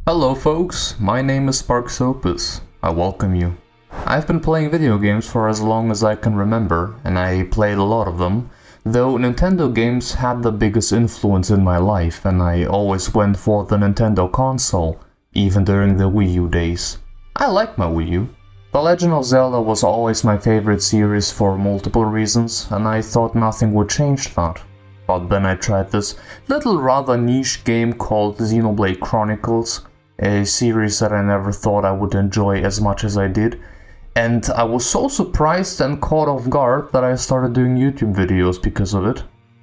Hello folks, my name is SparksOpus. I welcome you. I've been playing video games for as long as I can remember, and I played a lot of them, though Nintendo games had the biggest influence in my life, and I always went for the Nintendo console, even during the Wii U days. I like my Wii U. The Legend of Zelda was always my favorite series for multiple reasons, and I thought nothing would change that. But then I tried this little rather niche game called Xenoblade Chronicles, a series that I never thought I would enjoy as much as I did, and I was so surprised and caught off guard that I started doing YouTube videos because of it.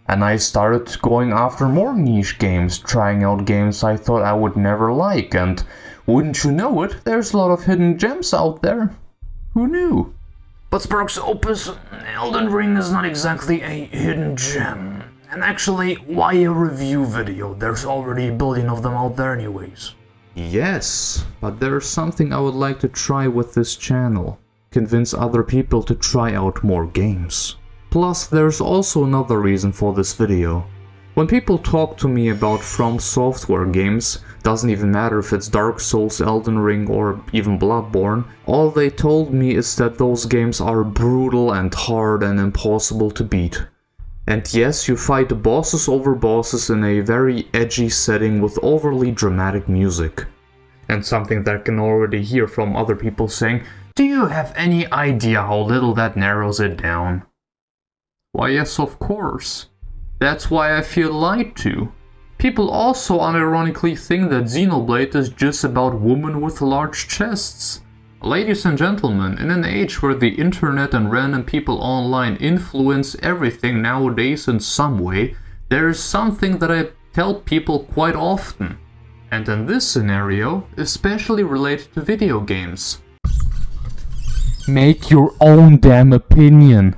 And I started going after more niche games, trying out games I thought I would never like, and wouldn't you know it, there's a lot of hidden gems out there. Who knew? But SparksOpus, Elden Ring is not exactly a hidden gem. And actually, why a review video? There's already a billion of them out there anyways. Yes, but there's something I would like to try with this channel. Convince other people to try out more games. Plus, there's also another reason for this video. When people talk to me about FromSoftware games, doesn't even matter if it's Dark Souls, Elden Ring, or even Bloodborne, all they told me is that those games are brutal and hard and impossible to beat. And yes, you fight bosses over bosses in a very edgy setting with overly dramatic music. And something that I can already hear from other people saying, "Do you have any idea how little that narrows it down?" Why yes, of course. That's why I feel lied to. People also unironically think that Xenoblade is just about women with large chests. Ladies and gentlemen, in an age where the internet and random people online influence everything nowadays in some way, there is something that I tell people quite often. And in this scenario, especially related to video games. Make your own damn opinion.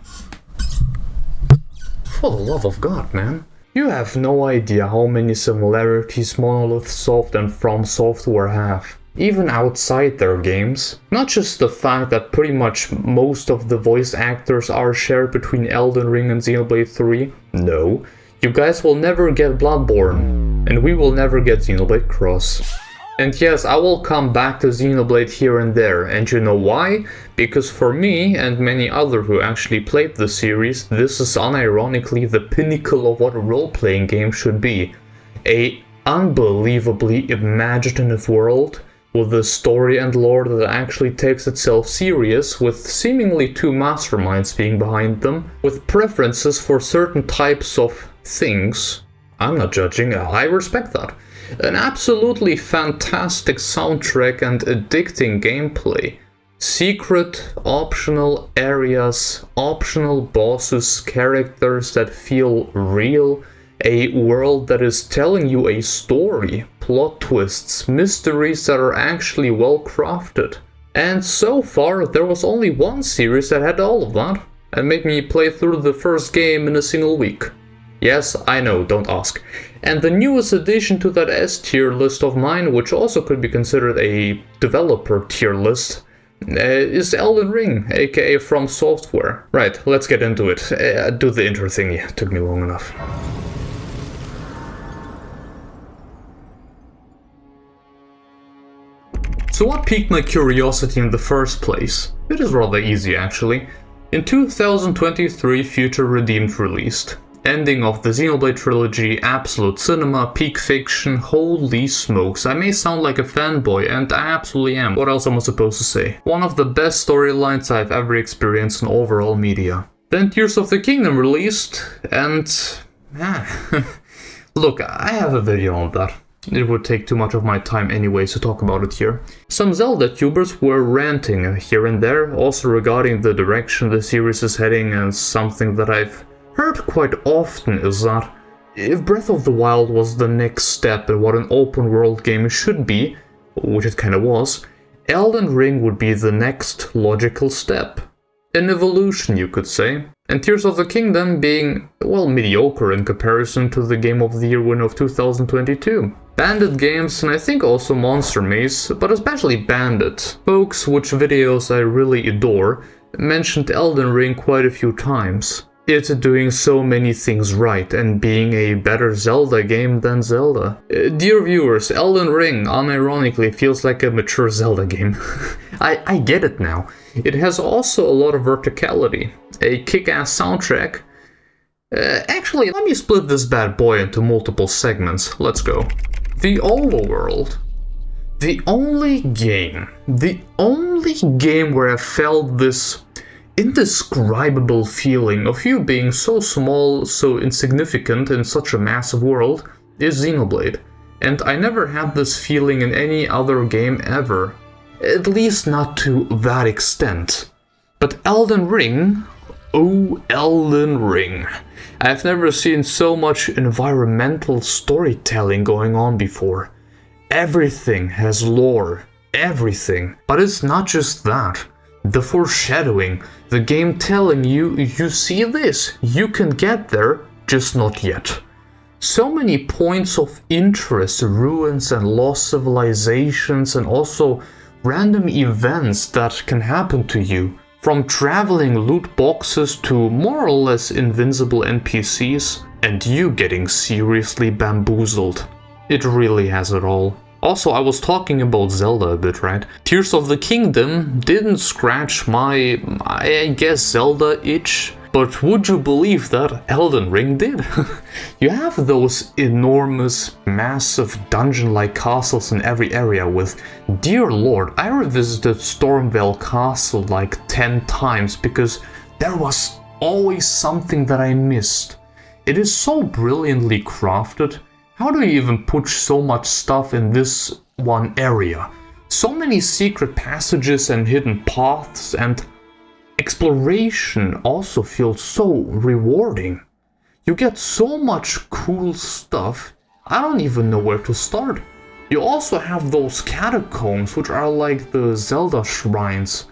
For the love of God, man. You have no idea how many similarities Monolith Soft and FromSoftware have. Even outside their games. Not just the fact that pretty much most of the voice actors are shared between Elden Ring and Xenoblade 3. No. You guys will never get Bloodborne. And we will never get Xenoblade Cross. And yes, I will come back to Xenoblade here and there, and you know why? Because for me, and many others who actually played the series, this is unironically the pinnacle of what a role-playing game should be. A unbelievably imaginative world, with a story and lore that actually takes itself serious, with seemingly two masterminds being behind them, with preferences for certain types of things. I'm not judging, I respect that. An absolutely fantastic soundtrack and addicting gameplay. Secret, optional areas, optional bosses, characters that feel real, a world that is telling you a story, plot twists, mysteries that are actually well crafted. And so far, there was only one series that had all of that, and made me play through the first game in a single week. Yes, I know, don't ask. And the newest addition to that S-tier list of mine, which also could be considered a developer tier list, is Elden Ring, aka FromSoftware. Right, let's get into it. Do the intro thingy, it took me long enough. So what piqued my curiosity in the first place? It is rather easy actually. In 2023, Future Redeemed released. Ending of the Xenoblade trilogy, absolute cinema, peak fiction, holy smokes. I may sound like a fanboy, and I absolutely am. What else am I supposed to say? One of the best storylines I've ever experienced in overall media. Then Tears of the Kingdom released, and... Look, I have a video on that. It would take too much of my time anyways to talk about it here. Some Zelda tubers were ranting here and there, also regarding the direction the series is heading, and something that I've heard quite often is that if Breath of the Wild was the next step in what an open world game should be, which it kinda was, Elden Ring would be the next logical step. An evolution, you could say. And Tears of the Kingdom being, well, mediocre in comparison to the Game of the Year winner of 2022. Bandit Games, and I think also Monster Maze, but especially Bandit, folks which videos I really adore, mentioned Elden Ring quite a few times. It's doing so many things right and being a better Zelda game than Zelda. Dear viewers, Elden Ring unironically feels like a mature Zelda game. I get it now. It has also a lot of verticality, a kick-ass soundtrack. Actually, let me split this bad boy into multiple segments. Let's go. The overworld. The only game where I felt this indescribable feeling of you being so small, so insignificant in such a massive world is Xenoblade. And I never had this feeling in any other game ever. At least not to that extent. But Elden Ring, oh Elden Ring. I've never seen so much environmental storytelling going on before. Everything has lore, everything. But it's not just that. The foreshadowing, the game telling you, you see this, you can get there, just not yet. So many points of interest, ruins and lost civilizations, and also random events that can happen to you. From traveling loot boxes to more or less invincible NPCs, and you getting seriously bamboozled. It really has it all. Also, I was talking about Zelda a bit, right? Tears of the Kingdom didn't scratch my, I guess, Zelda itch. But would you believe that Elden Ring did? You have those enormous, massive dungeon-like castles in every area with, dear lord, I revisited Stormvale Castle like 10 times because there was always something that I missed. It is so brilliantly crafted. How do you even put so much stuff in this one area? So many secret passages and hidden paths, and exploration also feels so rewarding. You get so much cool stuff, I don't even know where to start. You also have those catacombs, which are like the Zelda shrines.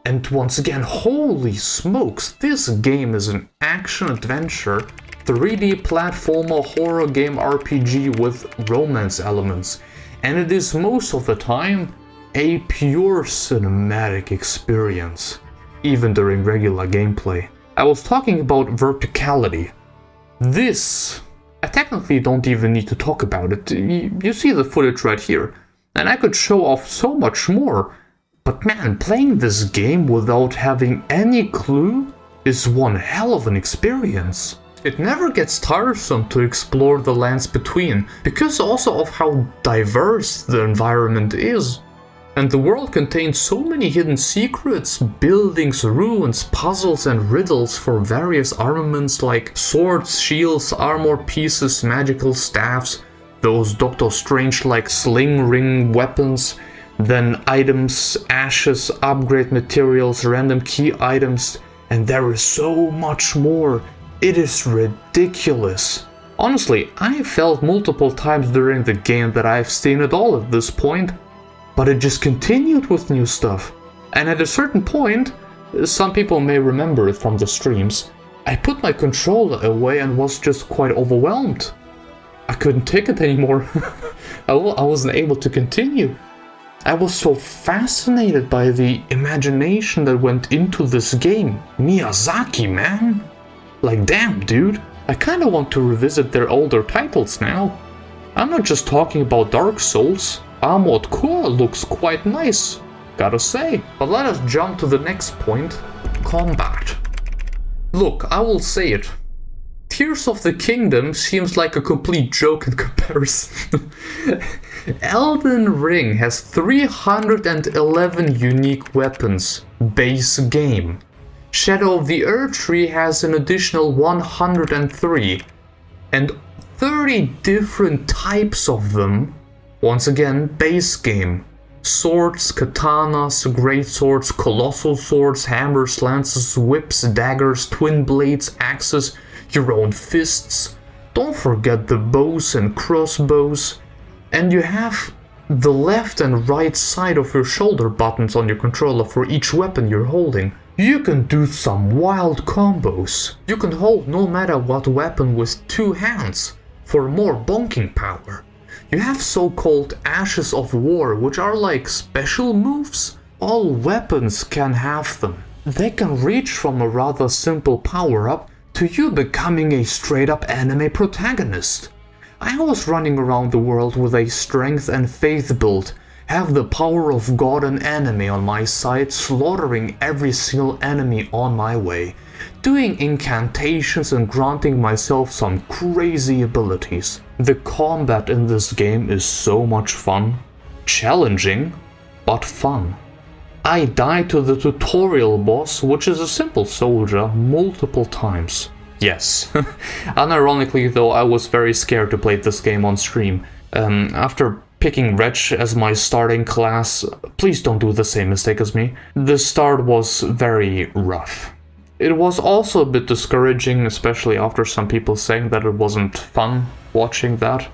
And once again, holy smokes, this game is an action-adventure 3D platformer horror game RPG with romance elements, and it is most of the time a pure cinematic experience, even during regular gameplay. I was talking about verticality. This, I technically don't even need to talk about it. You see the footage right here, and I could show off so much more, but man, playing this game without having any clue is one hell of an experience. It never gets tiresome to explore the lands between, because also of how diverse the environment is. And the world contains so many hidden secrets, buildings, ruins, puzzles and riddles for various armaments like swords, shields, armor pieces, magical staffs, those Doctor Strange-like sling ring weapons, then items, ashes, upgrade materials, random key items, and there is so much more. It is ridiculous. Honestly, I felt multiple times during the game that I've seen it all at this point, but it just continued with new stuff. And at a certain point, some people may remember it from the streams, I put my controller away and was just quite overwhelmed. I couldn't take it anymore. I wasn't able to continue. I was so fascinated by the imagination that went into this game. Miyazaki, man! Like, damn, dude, I kinda want to revisit their older titles now. I'm not just talking about Dark Souls. Armored Core looks quite nice, gotta say. But let us jump to the next point, combat. Look, I will say it. Tears of the Kingdom seems like a complete joke in comparison. Elden Ring has 311 unique weapons, base game. Shadow of the Erdtree has an additional 103, and 30 different types of them. Once again, base game. Swords, katanas, great swords, colossal swords, hammers, lances, whips, daggers, twin blades, axes, your own fists. Don't forget the bows and crossbows. And you have the left and right side of your shoulder buttons on your controller for each weapon you're holding. You can do some wild combos. You can hold no matter what weapon with 2 hands for more bonking power. You have so-called Ashes of War, which are like special moves. All weapons can have them. They can reach from a rather simple power-up to you becoming a straight-up anime protagonist. I was running around the world with a strength and faith build, have the power of God and anime on my side, slaughtering every single enemy on my way, doing incantations and granting myself some crazy abilities. The combat in this game is so much fun, challenging, but fun. I died to the tutorial boss, which is a simple soldier, multiple times. Yes, unironically though, I was very scared to play this game on stream. After picking Wretch as my starting class, please don't do the same mistake as me. The start was very rough. It was also a bit discouraging, especially after some people saying that it wasn't fun watching that.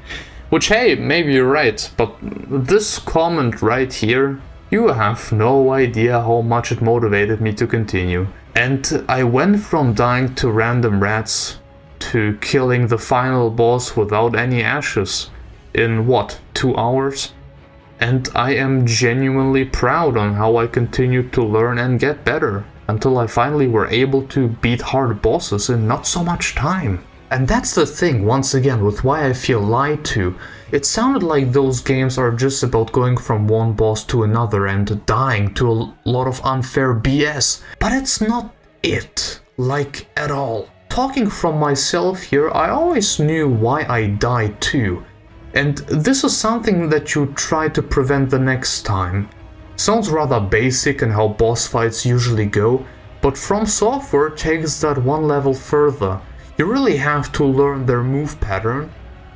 Which, hey, maybe you're right, but this comment right here, you have no idea how much it motivated me to continue. And I went from dying to random rats to killing the final boss without any ashes in what, 2 hours? And I am genuinely proud on how I continued to learn and get better until I finally were able to beat hard bosses in not so much time. And that's the thing, once again, with why I feel lied to. It sounded like those games are just about going from one boss to another and dying to a lot of unfair BS. But it's not it, like, at all. Talking from myself here, I always knew why I died too. And this is something that you try to prevent the next time. Sounds rather basic in how boss fights usually go, but FromSoftware takes that one level further. You really have to learn their move pattern,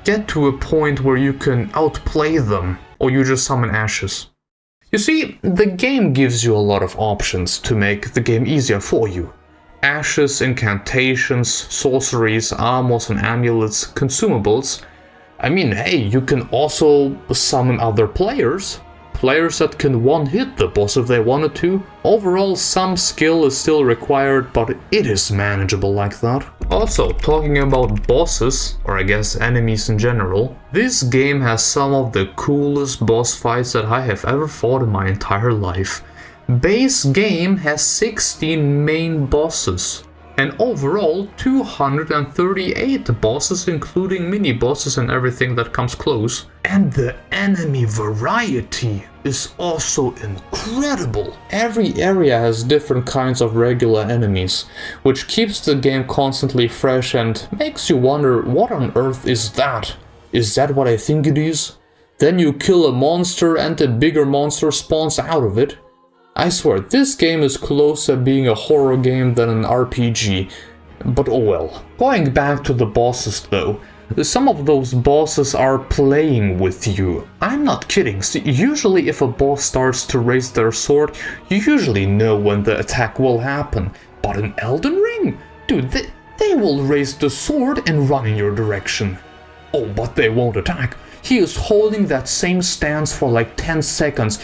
get to a point where you can outplay them, or you just summon ashes. You see, the game gives you a lot of options to make the game easier for you. Ashes, incantations, sorceries, armors and amulets, consumables. I mean, hey, you can also summon other players that can one-hit the boss if they wanted to. Overall, some skill is still required, but it is manageable like that. Also, talking about bosses, or I guess enemies in general, this game has some of the coolest boss fights that I have ever fought in my entire life. Base game has 16 main bosses, and overall 238 bosses, including mini bosses and everything that comes close. And the enemy variety is also incredible. Every area has different kinds of regular enemies, which keeps the game constantly fresh and makes you wonder, what on earth is that? Is that what I think it is? Then you kill a monster and a bigger monster spawns out of it. I swear, this game is closer being a horror game than an RPG, but oh well. Going back to the bosses though, some of those bosses are playing with you. I'm not kidding. See, usually if a boss starts to raise their sword, you usually know when the attack will happen. But in Elden Ring, dude, they will raise the sword and run in your direction. Oh, but they won't attack. He is holding that same stance for like 10 seconds.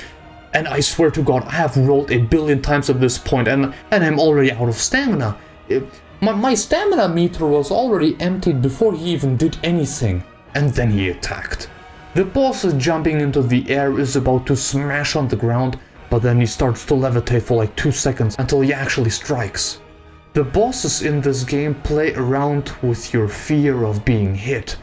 And I swear to God, I have rolled a billion times at this point and I'm already out of stamina. My stamina meter was already emptied before he even did anything. And then he attacked. The boss is jumping into the air, is about to smash on the ground, but then he starts to levitate for like 2 seconds until he actually strikes. The bosses in this game play around with your fear of being hit.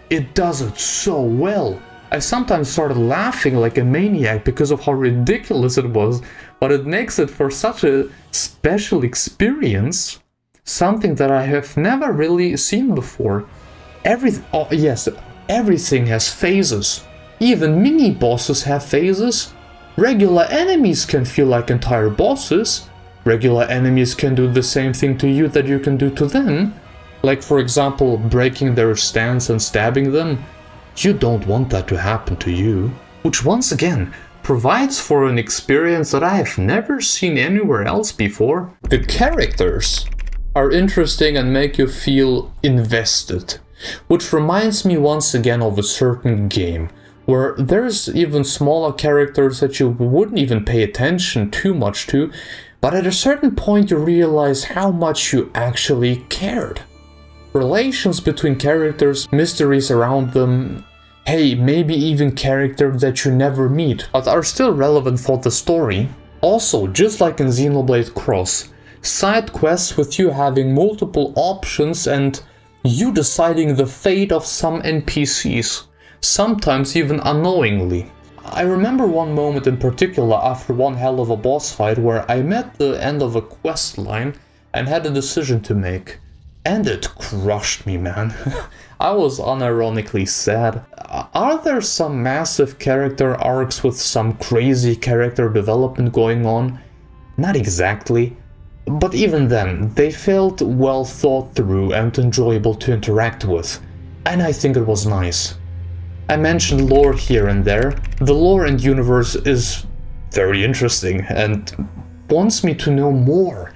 It does it so well. I sometimes started laughing like a maniac because of how ridiculous it was, but it makes it for such a special experience, something that I have never really seen before. Everything has phases. Even mini bosses have phases. Regular enemies can feel like entire bosses. Regular enemies can do the same thing to you that you can do to them. Like, for example, breaking their stance and stabbing them. You don't want that to happen to you. Which once again provides for an experience that I have never seen anywhere else before. The characters are interesting and make you feel invested. Which reminds me once again of a certain game where there's even smaller characters that you wouldn't even pay attention too much to, but at a certain point you realize how much you actually cared. Relations between characters, mysteries around them, hey, maybe even characters that you never meet, but are still relevant for the story. Also, just like in Xenoblade Cross, Side quests with you having multiple options and you deciding the fate of some NPCs, sometimes even unknowingly. I remember one moment in particular after one hell of a boss fight where I met the end of a quest line and had a decision to make. And it crushed me, man. I was unironically sad. Are there some massive character arcs with some crazy character development going on? Not exactly. But even then, they felt well thought through and enjoyable to interact with. And I think it was nice. I mentioned lore here and there. The lore and universe is very interesting and wants me to know more.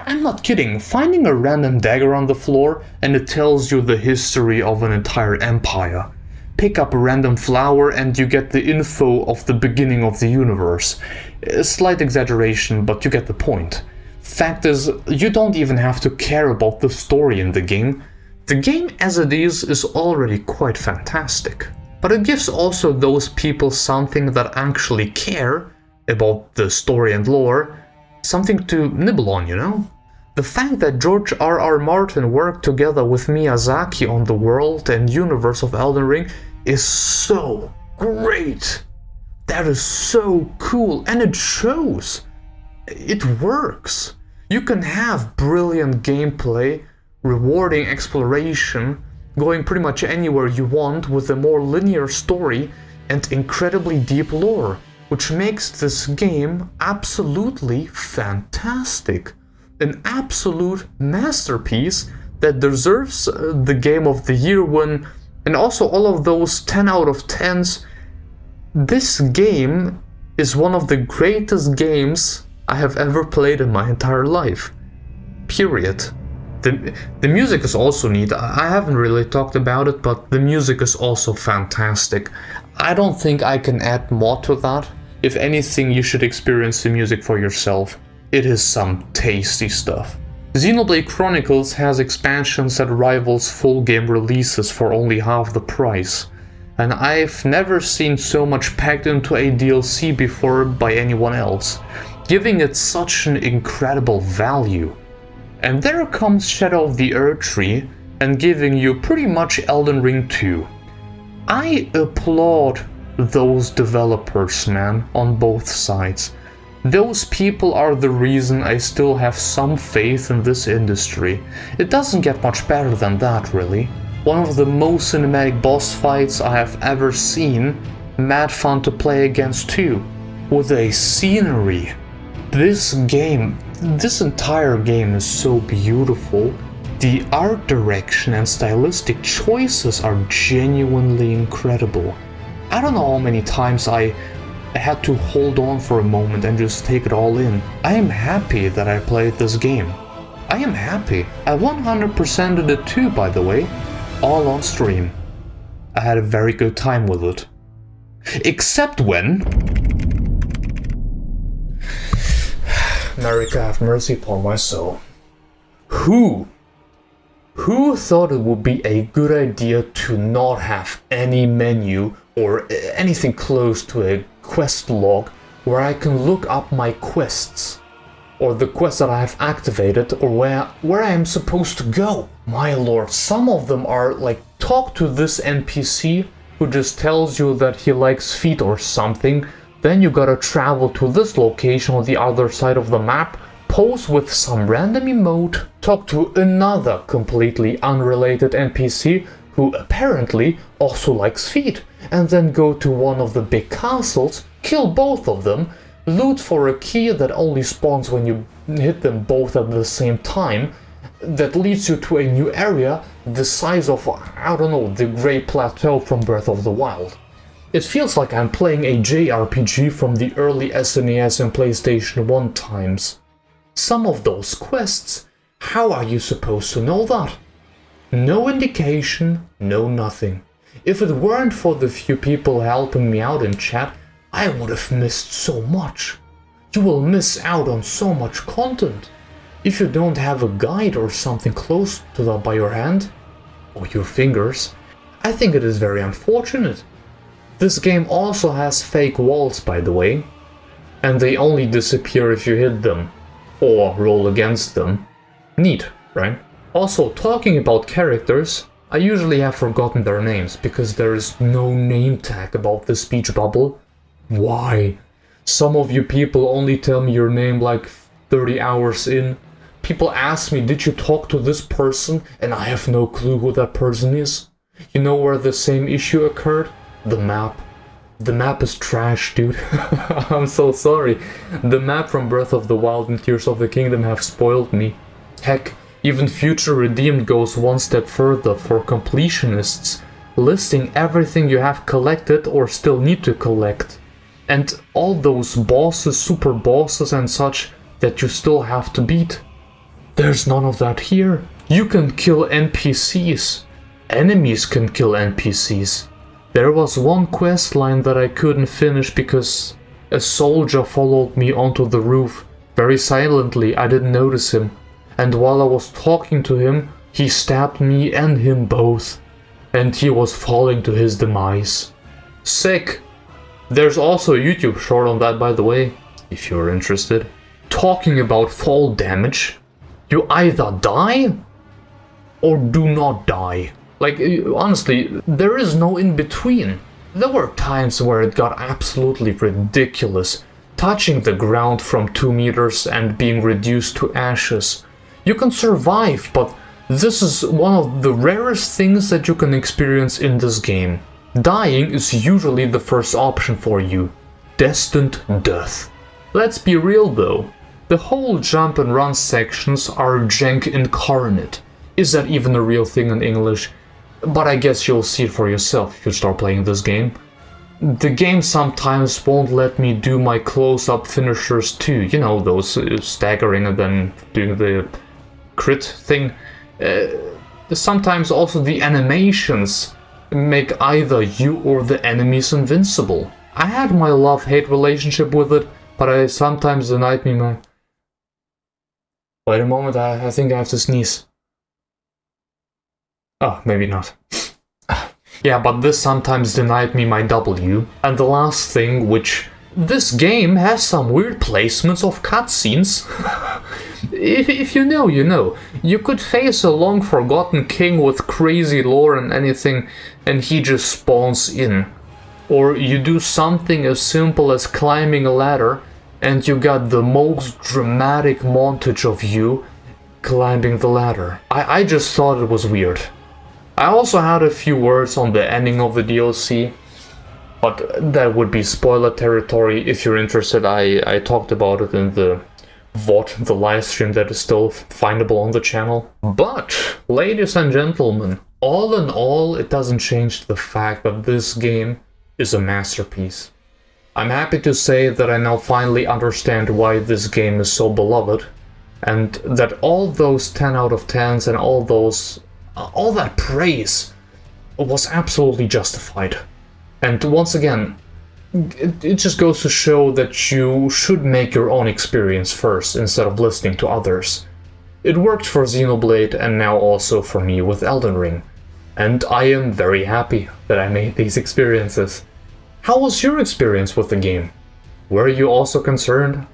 I'm not kidding, finding a random dagger on the floor and it tells you the history of an entire empire. Pick up a random flower and you get the info of the beginning of the universe. A slight exaggeration, but you get the point. Fact is, you don't even have to care about the story in the game. The game as it is already quite fantastic. But it gives also those people something that actually care about the story and lore, something to nibble on, you know? The fact that George R.R. Martin worked together with Miyazaki on the world and universe of Elden Ring is so great. That is so cool, and it shows. It works. You can have brilliant gameplay, rewarding exploration, going pretty much anywhere you want with a more linear story and incredibly deep lore, which makes this game absolutely fantastic. An absolute masterpiece that deserves the Game of the Year win, and also all of those 10 out of 10s. This game is one of the greatest games I have ever played in my entire life. Period. The music is also neat. I haven't really talked about it, but the music is also fantastic. I don't think I can add more to that. If anything, you should experience the music for yourself. It is some tasty stuff. Xenoblade Chronicles has expansions that rivals full game releases for only half the price. And I've never seen so much packed into a DLC before by anyone else, giving it such an incredible value. And there comes Shadow of the Erdtree and giving you pretty much Elden Ring 2. I applaud those developers, man, on both sides. Those people are the reason I still have some faith in this industry. It doesn't get much better than that, really. One of the most cinematic boss fights I have ever seen, mad fun to play against too, with a scenery. This entire game is so beautiful. The art direction and stylistic choices are genuinely incredible. I don't know how many times I had to hold on for a moment and just take it all in. I am happy that I played this game. I am happy. I 100%ed it too, by the way. All on stream. I had a very good time with it. Except when... America have mercy upon my soul. Who thought it would be a good idea to not have any menu or anything close to a quest log where I can look up my quests or the quests that I have activated or where I am supposed to go? My lord, some of them are like, talk to this NPC who just tells you that he likes feet or something, then you gotta travel to this location on the other side of the map, pose with some random emote, talk to another completely unrelated NPC who apparently also likes feet, and then go to one of the big castles, kill both of them, loot for a key that only spawns when you hit them both at the same time, that leads you to a new area the size of, I don't know, the Great Plateau from Breath of the Wild. It feels like I'm playing a JRPG from the early SNES and PlayStation 1 times. Some of those quests, how are you supposed to know that? No indication, no nothing. If it weren't for the few people helping me out in chat, I would have missed so much. You will miss out on so much content if you don't have a guide or something close to that by your hand or your fingers. I think it is very unfortunate. This game also has fake walls, by the way, and they only disappear if you hit them. or roll against them. Neat, right? Also, talking about characters, I usually have forgotten their names because there is no name tag about the speech bubble. Why? Some of you people only tell me your name like 30 hours in. People ask me, did you talk to this person? And I have no clue who that person is. You know where the same issue occurred? The map. The map is trash, dude. I'm so sorry. The map from Breath of the Wild and Tears of the Kingdom have spoiled me. Heck, even Future Redeemed goes one step further for completionists, listing everything you have collected or still need to collect. And all those bosses, super bosses and such that you still have to beat. There's none of that here. You can kill NPCs. Enemies can kill NPCs. There was one quest line that I couldn't finish because a soldier followed me onto the roof. Very silently, I didn't notice him. And while I was talking to him, he stabbed me and him both. And he was falling to his demise. Sick. There's also a YouTube short on that, by the way, if you're interested. Talking about fall damage, you either die or do not die. Like, honestly, there is no in between. There were times where it got absolutely ridiculous, touching the ground from 2 meters and being reduced to ashes. You can survive, but this is one of the rarest things that you can experience in this game. Dying is usually the first option for you. Destined death. Let's be real though. The whole jump and run sections are jank incarnate. Is that even a real thing in English? But I guess you'll see it for yourself if you start playing this game. The game sometimes won't let me do my close-up finishers too. You know, those staggering and then doing the crit thing. Sometimes also the animations make either you or the enemies invincible. I had my love-hate relationship with it, but I sometimes denied me my... Wait a moment, I think I have to sneeze. Oh, maybe not. Yeah, but this sometimes denied me my W. And the last thing, which... This game has some weird placements of cutscenes. If you know, you know. You could face a long-forgotten king with crazy lore and anything, and he just spawns in. Or you do something as simple as climbing a ladder, and you got the most dramatic montage of you climbing the ladder. I just thought it was weird. I also had a few words on the ending of the DLC, but that would be spoiler territory. If you're interested, I talked about it in the VOD, the live stream that is still findable on the channel. But, ladies and gentlemen, all in all, it doesn't change the fact that this game is a masterpiece. I'm happy to say that I now finally understand why this game is so beloved, and that all those 10 out of 10s and all that praise was absolutely justified. And once again, it just goes to show that you should make your own experience first instead of listening to others. It worked for Xenoblade and now also for me with Elden Ring. And I am very happy that I made these experiences. How was your experience with the game? Were you also concerned?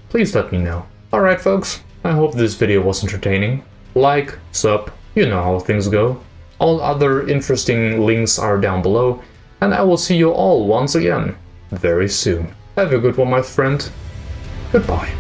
Please let me know. Alright folks, I hope this video was entertaining. Like, sub, you know how things go. All other interesting links are down below. And I will see you all once again, very soon. Have a good one, my friend. Goodbye.